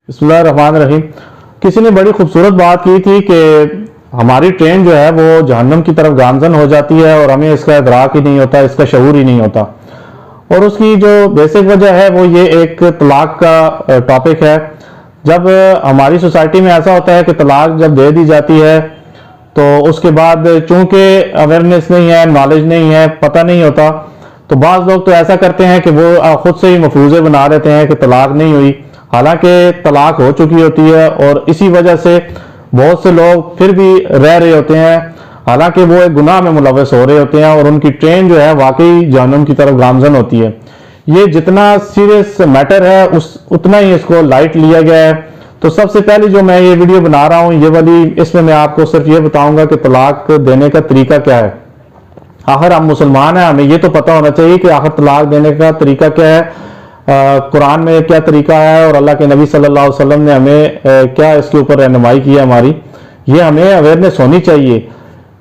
बिस्मिल्लाहिर्रहमानिर्रहीम। किसी ने बड़ी खूबसूरत बात की थी कि हमारी ट्रेन जो है वो जहन्नम की तरफ गामजन हो जाती है और हमें इसका इदराक ही नहीं होता, इसका शऊर ही नहीं होता। और उसकी जो बेसिक वजह है वो ये एक तलाक का टॉपिक है। जब हमारी सोसाइटी में ऐसा होता है कि तलाक जब दे दी जाती है तो उसके बाद चूंकि अवेयरनेस नहीं है, नॉलेज नहीं है, पता नहीं होता, तो बाज़ लोग तो ऐसा करते हैं कि वो खुद से ही मफरूज़े बना लेते हैं कि तलाक नहीं हुई, हालांकि तलाक हो चुकी होती है। और इसी वजह से बहुत से लोग फिर भी रह रहे होते हैं, हालांकि वो एक गुनाह में मुलव्वस हो रहे होते हैं और उनकी ट्रेन जो है वाकई जहन्नुम की तरफ गामजन होती है। ये जितना सीरियस मैटर है उतना ही इसको लाइट लिया गया है। तो सबसे पहले जो मैं ये वीडियो बना रहा हूँ ये वाली, इसमें मैं आपको सिर्फ ये बताऊंगा कि तलाक देने का तरीका क्या है। आखिर हम मुसलमान हैं, हमें ये तो पता होना चाहिए कि आखिर तलाक देने का तरीका क्या है, कुरान में क्या तरीका है और अल्लाह के नबी सल्लल्लाहु अलैहि वसल्लम ने हमें क्या इसके ऊपर रहनुमाई की है हमारी। ये हमें अवेयरनेस होनी चाहिए।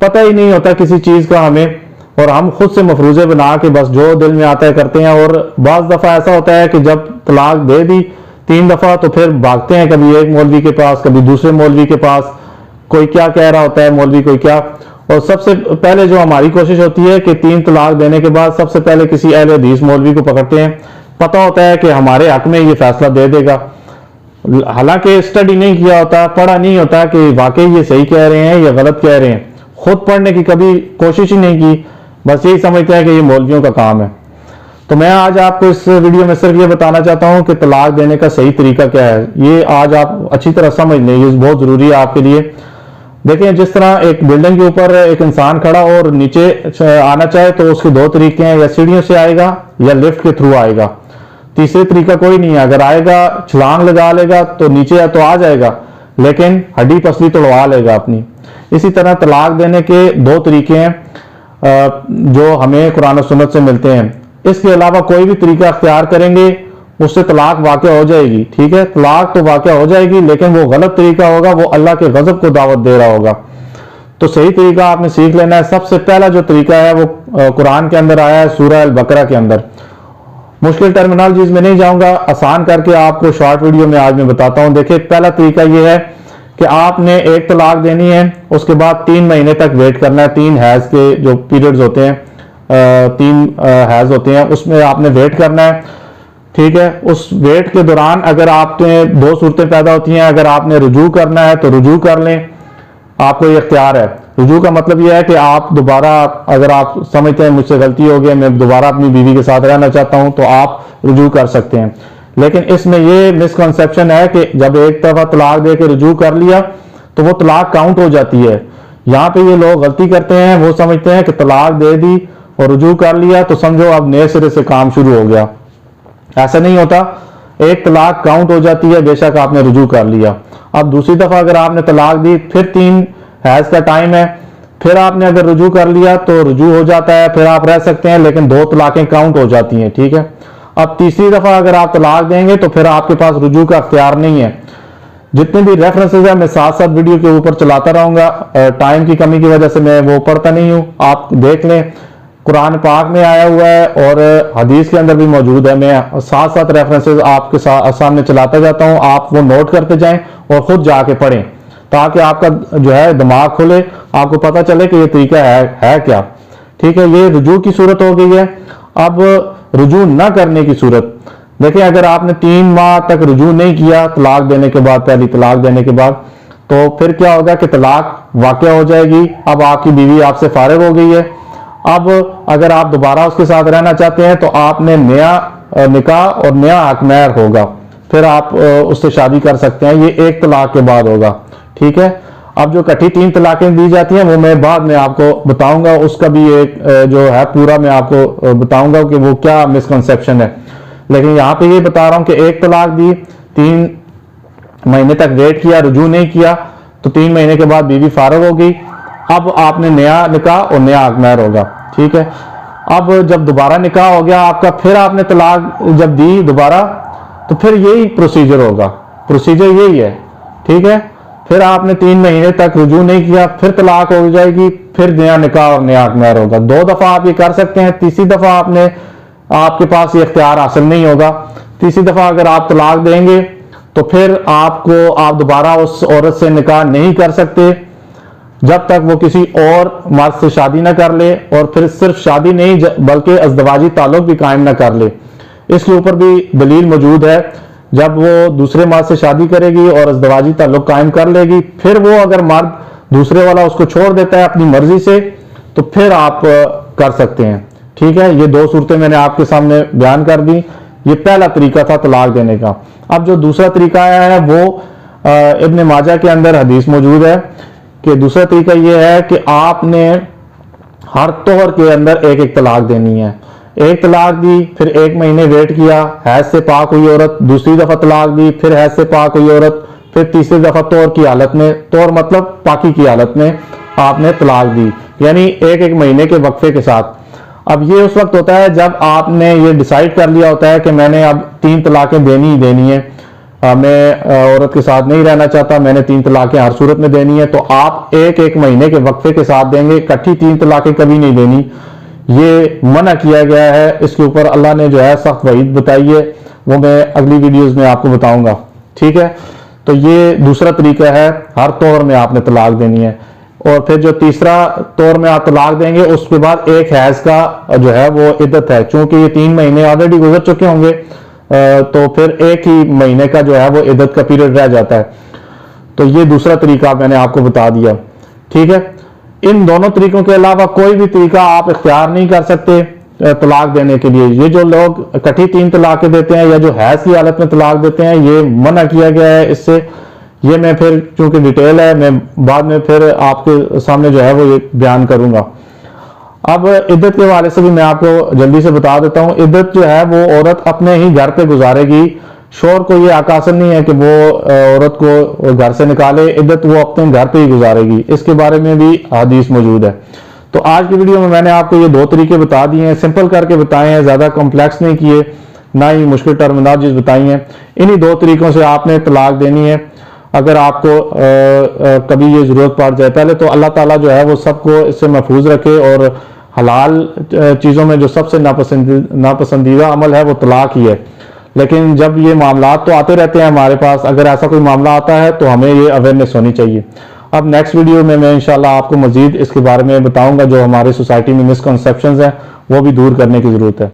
पता ही नहीं होता किसी चीज़ का हमें, और हम खुद से मफरूज़े बना के बस जो दिल में आता है करते हैं। और बाज़ दफ़ा ऐसा होता है कि जब तलाक दे दी 3 दफ़ा तो फिर भागते हैं, कभी एक मौलवी के पास, कभी दूसरे मौलवी के पास, कोई क्या कह रहा होता है मौलवी, कोई क्या। और सबसे पहले जो हमारी कोशिश होती है कि 3 तलाक देने के बाद सबसे पहले किसी अहले हदीस मौलवी को पकड़ते हैं। पता होता है कि हमारे हक में ये फैसला दे देगा, हालांकि स्टडी नहीं किया होता, पढ़ा नहीं होता कि वाकई ये सही कह रहे हैं या गलत कह रहे हैं। खुद पढ़ने की कभी कोशिश ही नहीं की, बस यही समझते हैं कि ये मौलवियों का काम है। तो मैं आज आपको इस वीडियो में सिर्फ ये बताना चाहता हूं कि तलाक देने का सही तरीका क्या है। ये आज आप अच्छी तरह समझ लें, ये बहुत ज़रूरी है आपके लिए। देखिए, जिस तरह एक बिल्डिंग के ऊपर एक इंसान खड़ा और नीचे आना चाहे तो उसके 2 तरीके हैं, या सीढ़ियों से आएगा या लिफ्ट के थ्रू आएगा। तीसरे तरीका कोई नहीं है। अगर आएगा छलांग लगा लेगा तो नीचे तो आ जाएगा, लेकिन हड्डी पसली तोड़वा लेगा अपनी। इसी तरह तलाक देने के 2 तरीके हैं जो हमें कुरान और सुन्नत से मिलते हैं। इसके अलावा कोई भी तरीका अख्तियार करेंगे उससे तलाक वाक़या हो जाएगी, ठीक है, तलाक तो वाक़या हो जाएगी, लेकिन वो गलत तरीका होगा, वो अल्लाह के गज़ब को दावत दे रहा होगा। तो सही तरीका आपने सीख लेना है। सबसे पहला जो तरीका है वो कुरान के अंदर आया है, सूरह अल बकरा के अंदर। मुश्किल टर्मिनोलॉजीज में नहीं जाऊंगा, आसान करके आपको शॉर्ट वीडियो में आज मैं बताता हूं। देखिए, पहला तरीका यह है कि आपने एक तलाक देनी है, उसके बाद 3 महीने तक वेट करना है। 3 हैज के जो पीरियड्स होते हैं, 3 हैज होते हैं, उसमें आपने वेट करना है, ठीक है। उस वेट के दौरान अगर आपने 2 सूरतें पैदा होती हैं। अगर आपने रुजू करना है तो रुजू कर लें, आपको ये इख्तियार है। रुजू का मतलब यह है कि आप दोबारा, अगर आप समझते हैं मुझसे गलती हो गई, मैं दोबारा अपनी बीवी के साथ रहना चाहता हूं, तो आप रुजू कर सकते हैं। लेकिन इसमें ये मिसकंसेप्शन है कि जब एक दफा तलाक दे के रुजू कर लिया तो वो तलाक काउंट हो जाती है। यहाँ पे ये लोग गलती करते हैं, वो समझते हैं कि तलाक दे दी और रुजू कर लिया तो समझो अब नए सिरे से काम शुरू हो गया। ऐसा नहीं होता। एक तलाक काउंट हो जाती है, बेशक आपने रुजू कर लिया। अब दूसरी दफा अगर आपने तलाक दी, फिर 3 हैज का टाइम है, फिर आपने अगर रुजू कर लिया तो रुजू हो जाता है, फिर आप रह सकते हैं, लेकिन 2 तलाकें काउंट हो जाती हैं, ठीक है। अब तीसरी दफा अगर आप तलाक देंगे तो फिर आपके पास रुजू का अख्तियार नहीं है। जितने भी रेफरेंसेज है मैं साथ साथ वीडियो के ऊपर चलाता रहूंगा, टाइम की कमी की वजह से मैं वो पढ़ता नहीं हूं, आप देख लें। कुरान पाक में आया हुआ है और हदीस के अंदर भी मौजूद है। मैं साथ साथ रेफरेंसेज आपके सामने चलाता जाता हूं, आप वो नोट करते जाएं और खुद जाके पढ़ें, ताकि आपका जो है दिमाग खुले, आपको पता चले कि ये तरीका है क्या, ठीक है। ये रुजू की सूरत हो गई है। अब रुजू न करने की सूरत, देखिए, अगर आपने 3 माह तक रुजू नहीं किया तलाक देने के बाद, पहली तलाक देने के बाद, तो फिर क्या होगा कि तलाक वाक़या हो जाएगी। अब आपकी बीवी आपसे फारिग हो गई है। अब अगर आप दोबारा उसके साथ रहना चाहते हैं तो आपने नया निकाह और नया हकमैर होगा, फिर आप उससे शादी कर सकते हैं। ये एक तलाक के बाद होगा, ठीक है। अब जो इकट्ठी 3 तलाकें दी जाती हैं वो मैं बाद में आपको बताऊंगा, उसका भी एक जो है पूरा मैं आपको बताऊंगा कि वो क्या मिसकंसेप्शन है। लेकिन यहाँ पे ये बता रहा हूं कि एक तलाक दी, 3 महीने तक वेट किया, रुजू नहीं किया, तो 3 महीने के बाद बीवी फारिग हो गई। अब आपने नया निकाह और नया हकमैर होगा, ठीक है। अब जब दोबारा निकाह हो गया आपका, फिर आपने तलाक जब दी दोबारा, तो फिर यही प्रोसीजर होगा, प्रोसीजर यही है, ठीक है। फिर आपने 3 महीने तक रुजू नहीं किया, फिर तलाक हो जाएगी, फिर नया निकाह और नया हकमैर होगा। 2 दफा आप ये कर सकते हैं, तीसरी दफा आपके पास ये इख्तियार हासिल नहीं होगा। तीसरी दफा अगर आप तलाक देंगे तो फिर आप दोबारा उस औरत से निकाह नहीं कर सकते जब तक वो किसी और मर्द से शादी ना कर ले, और फिर सिर्फ शादी नहीं बल्कि अज़दवाजी ताल्लुक भी कायम ना कर ले। इसके ऊपर भी दलील मौजूद है। जब वो दूसरे मर्द से शादी करेगी और अज़दवाजी ताल्लुक कायम कर लेगी, फिर वो अगर मर्द दूसरे वाला उसको छोड़ देता है अपनी मर्जी से, तो फिर आप कर सकते हैं। ठीक है, ये दो सूरतें मैंने आपके सामने बयान कर दी। ये पहला तरीका था तलाक देने का। अब जो दूसरा तरीका आया है वो इब्न माजा के अंदर हदीस मौजूद है कि दूसरा तरीका ये है कि आपने हर तोहर के अंदर एक एक तलाक देनी है। एक तलाक दी, फिर 1 महीने वेट किया, हैज से पाक हुई औरत, दूसरी दफा तलाक दी, फिर हैज से पाक हुई औरत, फिर तीसरी दफा तोहर की हालत में, तोहर मतलब पाकी की हालत में आपने तलाक दी, यानी एक एक महीने के वक्फे के साथ। अब ये उस वक्त होता है जब आपने ये डिसाइड कर लिया होता है कि मैंने अब 3 तलाकें देनी ही देनी है, मैं औरत के साथ नहीं रहना चाहता, मैंने 3 तलाकें हर सूरत में देनी है, तो आप एक एक महीने के वक्फे के साथ देंगे। इकट्ठी 3 तलाकें कभी नहीं देनी, ये मना किया गया है। इसके ऊपर अल्लाह ने जो है सख्त वईद बताई है, वो मैं अगली वीडियोस में आपको बताऊंगा। ठीक है, तो ये दूसरा तरीका है, हर तौर में आपने तलाक देनी है। और फिर जो तीसरा तौर में आप तलाक देंगे, उसके बाद एक हैज का जो है वो इद्दत है। चूंकि ये 3 महीने ऑलरेडी गुजर चुके होंगे, तो फिर एक ही महीने का जो है वो इद्दत का पीरियड रह जाता है। तो ये दूसरा तरीका मैंने आपको बता दिया। ठीक है, इन दोनों तरीकों के अलावा कोई भी तरीका आप इख्तियार नहीं कर सकते तलाक देने के लिए। ये जो लोग इकट्ठी 3 तलाकें देते हैं या जो हैज की हालत में तलाक देते हैं, ये मना किया गया है इससे। ये मैं फिर चूंकि डिटेल है, मैं बाद में फिर आपके सामने जो है वो ये बयान करूंगा। अब इद्दत के हवाले से भी मैं आपको जल्दी से बता देता हूँ। इद्दत जो है वो औरत अपने ही घर पे गुजारेगी। शोहर को ये आकाशन नहीं है कि वो औरत को घर से निकाले, इद्दत वो अपने घर पे ही गुजारेगी। इसके बारे में भी हदीस मौजूद है। तो आज की वीडियो में मैंने आपको ये 2 तरीके बता दिए हैं, सिंपल करके बताए हैं, ज्यादा कॉम्प्लेक्स नहीं किए, ना ही मुश्किल टर्मिनोलॉजीज बताई हैं। इन्हीं 2 तरीकों से आपने तलाक देनी है। अगर आपको कभी ये जरूरत पड़ जाए, पहले तो अल्लाह ताला जो है वो सबको इससे महफूज रखे, और हलाल चीज़ों में जो सबसे नापसंदीदा अमल है वो तलाक ही है। लेकिन जब ये मामला तो आते रहते हैं हमारे पास, अगर ऐसा कोई मामला आता है तो हमें ये अवेयरनेस होनी चाहिए। अब नेक्स्ट वीडियो में मैं इंशाल्लाह आपको मजीद इसके बारे में बताऊंगा, जो हमारी सोसाइटी में मिसकंसेप्शंस हैं वो भी दूर करने की ज़रूरत है।